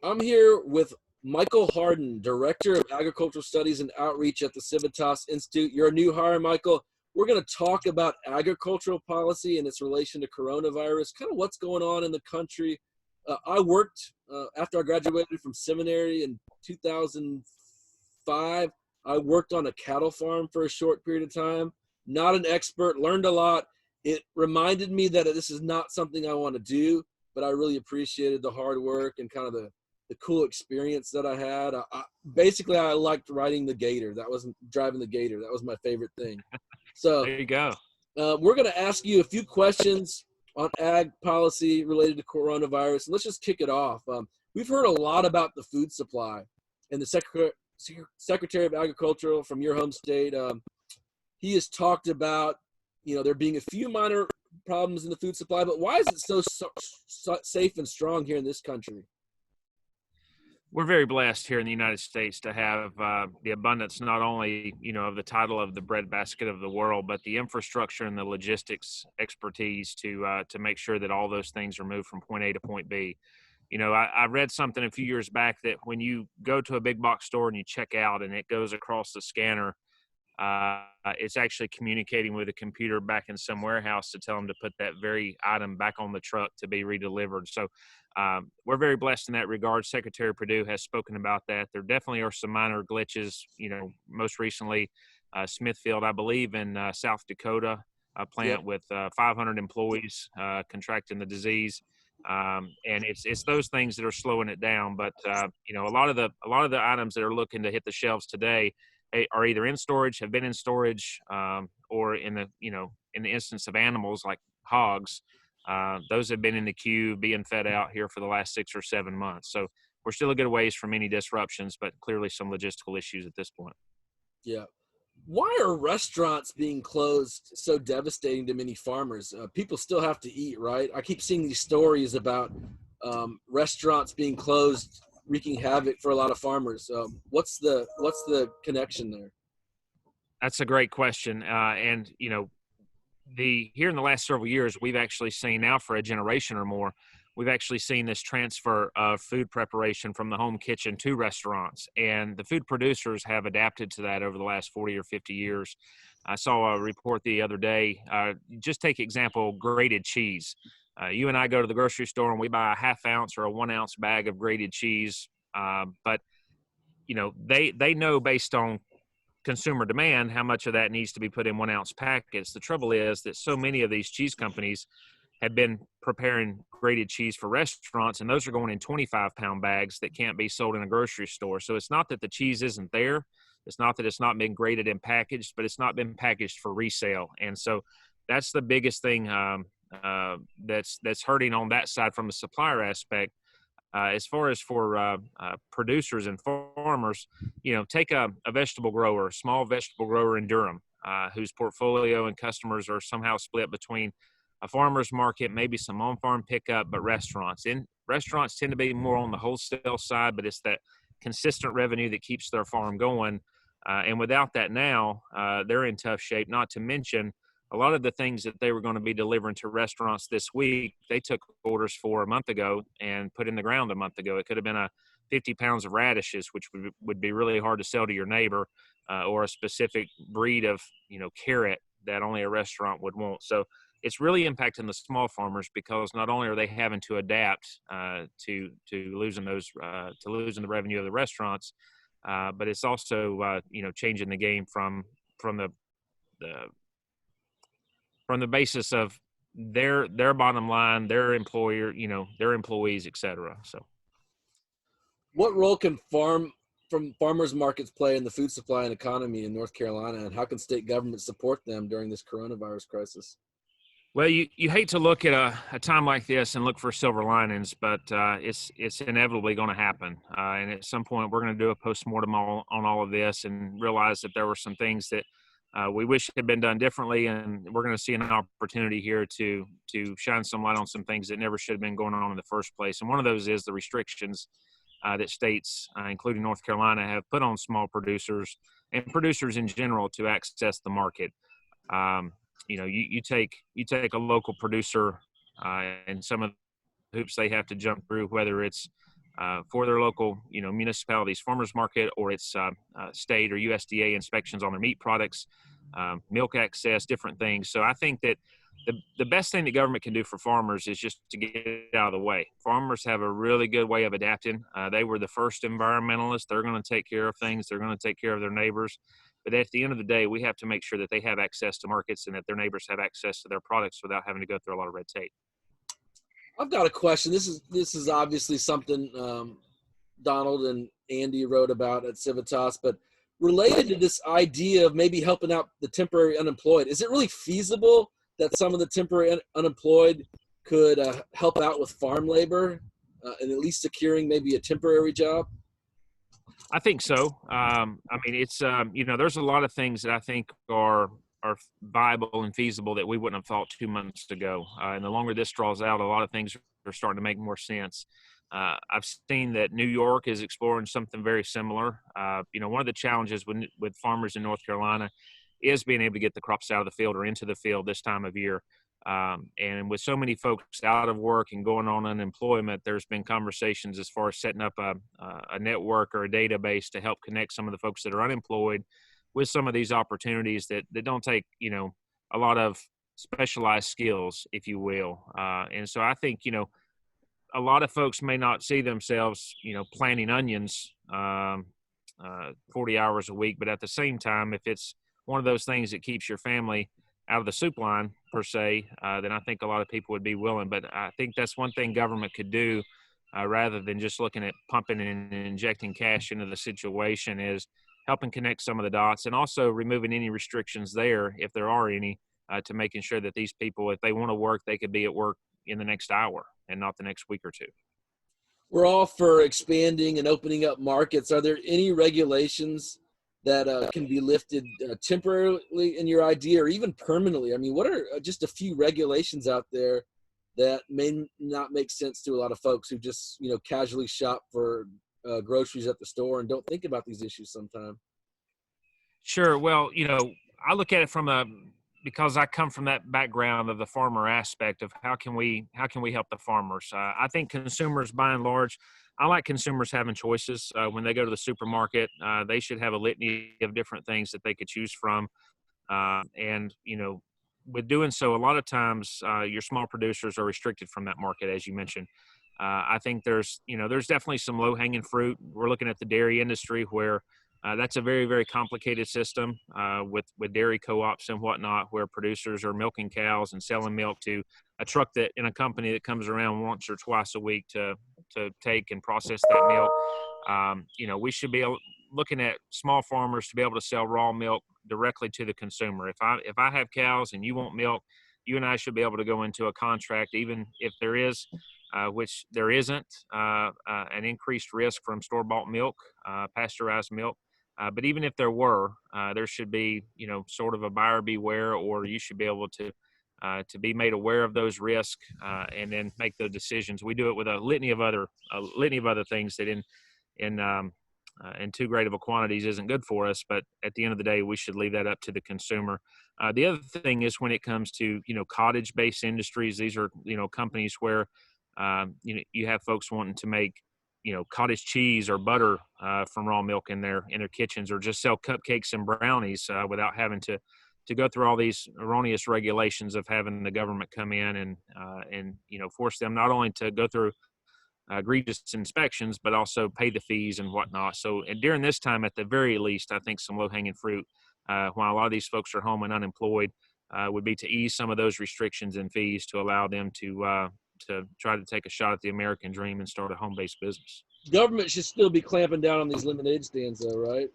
I'm here with Michael Harden, Director of Agricultural Studies and Outreach at the Civitas Institute. You're a new hire, Michael. We're going to talk about agricultural policy and its relation to coronavirus, kind of what's going on in the country. I worked, after I graduated from seminary in 2005, I worked on a cattle farm for a short period of time. Not an expert, learned a lot. It reminded me that this is not something I want to do, but I really appreciated the hard work and kind of the cool experience that I had. Basically, I liked riding the gator. That wasn't driving the gator. That was my favorite thing. So there you go. We're going to ask you a few questions on ag policy related to coronavirus. And let's just kick it off. We've heard a lot about the food supply, and the Secretary of Agriculture from your home state, he has talked about, there being a few minor problems in the food supply, but why is it so safe and strong here in this country? We're very blessed here in the United States to have the abundance, not only, of the title of the breadbasket of the world, but the infrastructure and the logistics expertise to make sure that all those things are moved from point A to point B. I read something a few years back that when you go to a big box store and you check out and it goes across the scanner, it's actually communicating with a computer back in some warehouse to tell them to put that very item back on the truck to be redelivered. So we're very blessed in that regard. Secretary Perdue has spoken about that. There definitely are some minor glitches, most recently Smithfield, I believe, in South Dakota, a plant with 500 employees contracting the disease. And it's those things that are slowing it down. But, a lot of the items that are looking to hit the shelves today are either in storage, have been in storage, or in the instance of animals like hogs, those have been in the queue being fed out here for the last 6 or 7 months. So we're still a good ways from any disruptions, but clearly some logistical issues at this point. Yeah. Why are restaurants being closed so devastating to many farmers? People still have to eat, right? I keep seeing these stories about restaurants being closed, wreaking havoc for a lot of farmers. What's the connection there? That's a great question. And here in the last several years, we've actually seen now for a generation or more, we've actually seen this transfer of food preparation from the home kitchen to restaurants. And the food producers have adapted to that over the last 40 or 50 years. I saw a report the other day. Just take example, grated cheese. You and I go to the grocery store and we buy a half ounce or a 1 ounce bag of grated cheese. But they know based on consumer demand how much of that needs to be put in 1 ounce packets. The trouble is that so many of these cheese companies have been preparing grated cheese for restaurants, and those are going in 25-pound bags that can't be sold in a grocery store. So it's not that the cheese isn't there. It's not that it's not been graded and packaged, but it's not been packaged for resale. And so that's the biggest thing that's hurting on that side from a supplier aspect. As far as for producers and farmers, take a vegetable grower, a small vegetable grower in Durham, whose portfolio and customers are somehow split between a farmer's market, maybe some on-farm pickup, but restaurants. Restaurants tend to be more on the wholesale side, but it's that consistent revenue that keeps their farm going. And without that now, they're in tough shape, not to mention a lot of the things that they were going to be delivering to restaurants this week, they took orders for a month ago and put in the ground a month ago. It could have been 50 pounds of radishes, which would be really hard to sell to your neighbor, or a specific breed of, carrot that only a restaurant would want. So it's really impacting the small farmers because not only are they having to adapt to losing the revenue of the restaurants, but it's also, changing the game from the basis of their bottom line, their employer, their employees, et cetera. So what role can farmers markets play in the food supply and economy in North Carolina, and how can state governments support them during this coronavirus crisis? Well, you hate to look at a time like this and look for silver linings, but it's inevitably going to happen. And at some point, we're going to do a postmortem on all of this and realize that there were some things that we wish had been done differently, and we're going to see an opportunity here to shine some light on some things that never should have been going on in the first place. And one of those is the restrictions that states, including North Carolina, have put on small producers and producers in general to access the market. You take a local producer and some of the hoops they have to jump through, whether it's for their local, municipalities farmers market, or it's state or USDA inspections on their meat products, milk access, different things. So I think that the best thing the government can do for farmers is just to get it out of the way. Farmers have a really good way of adapting. They were the first environmentalists. They're going to take care of things. They're going to take care of their neighbors. But at the end of the day, we have to make sure that they have access to markets and that their neighbors have access to their products without having to go through a lot of red tape. I've got a question. This is obviously something Donald and Andy wrote about at Civitas, but related to this idea of maybe helping out the temporary unemployed, is it really feasible that some of the temporary unemployed could help out with farm labor and at least securing maybe a temporary job? I think so. It's there's a lot of things that I think are viable and feasible that we wouldn't have thought 2 months ago. And the longer this draws out, a lot of things are starting to make more sense. I've seen that New York is exploring something very similar. One of the challenges with farmers in North Carolina is being able to get the crops out of the field or into the field this time of year. And with so many folks out of work and going on unemployment, there's been conversations as far as setting up a network or a database to help connect some of the folks that are unemployed with some of these opportunities that don't take, a lot of specialized skills, if you will. And so I think, a lot of folks may not see themselves, planting onions 40 hours a week, but at the same time, if it's one of those things that keeps your family out of the soup line per se, then I think a lot of people would be willing. But I think that's one thing government could do rather than just looking at pumping and injecting cash into the situation, is helping connect some of the dots and also removing any restrictions there, if there are any, to making sure that these people, if they want to work, they could be at work in the next hour and not the next week or two. We're all for expanding and opening up markets. Are there any regulations that can be lifted temporarily in your idea, or even permanently? I mean, what are just a few regulations out there that may not make sense to a lot of folks who just, casually shop for groceries at the store and don't think about these issues sometimes? Sure. Well, I look at it because I come from that background of the farmer aspect of how can we help the farmers? I think consumers, by and large, I like consumers having choices. When they go to the supermarket, they should have a litany of different things that they could choose from. With doing so, a lot of times your small producers are restricted from that market, as you mentioned. I think there's definitely some low-hanging fruit. We're looking at the dairy industry where that's a very, very complicated system with dairy co-ops and whatnot, where producers are milking cows and selling milk to a truck that in a company that comes around once or twice a week to take and process that milk. We should be looking at small farmers to be able to sell raw milk directly to the consumer. If I have cows and you want milk, you and I should be able to go into a contract, even if there is, which there isn't, an increased risk from store-bought milk, pasteurized milk. But even if there were, there should be, sort of a buyer beware, or you should be able to be made aware of those risks and then make the decisions. We do it with a litany of other things that in too great of a quantities isn't good for us. But at the end of the day, we should leave that up to the consumer. The other thing is when it comes to, cottage-based industries, these are, companies where, you have folks wanting to make, cottage cheese or butter from raw milk in their kitchens, or just sell cupcakes and brownies without having to go through all these erroneous regulations of having the government come in and force them not only to go through egregious inspections, but also pay the fees and whatnot. So and during this time, at the very least, I think some low-hanging fruit, while a lot of these folks are home and unemployed, would be to ease some of those restrictions and fees to allow them to try to take a shot at the American dream and start a home-based business. Government should still be clamping down on these lemonade stands, though, right?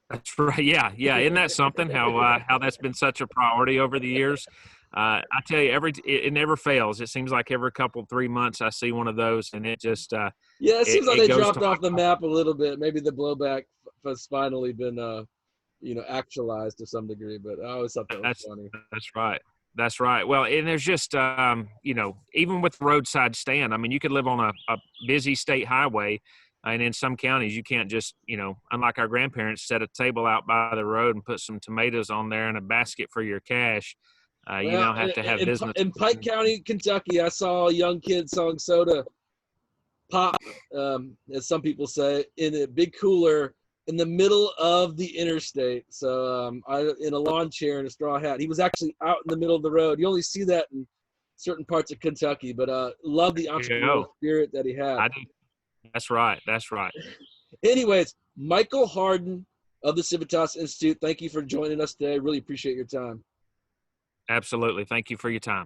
That's right. Yeah. Isn't that something? How that's been such a priority over the years. I tell you, it never fails. It seems like every 3 months I see one of those, and it just it seems like they dropped off the map a little bit. Maybe the blowback has finally been actualized to some degree. But I always thought that was funny. That's right. Well, and there's just even with the roadside stand, I mean, you could live on a busy state highway. And in some counties, you can't just, unlike our grandparents, set a table out by the road and put some tomatoes on there and a basket for your cash. You now have to have business. In Pike County, Kentucky, I saw a young kid selling soda pop, as some people say, in a big cooler in the middle of the interstate. So in a lawn chair and a straw hat. He was actually out in the middle of the road. You only see that in certain parts of Kentucky, but love the entrepreneurial spirit that he had. I do. That's right. That's right. Anyways, Michael Harden of the Civitas Institute, thank you for joining us today. Really appreciate your time. Absolutely. Thank you for your time.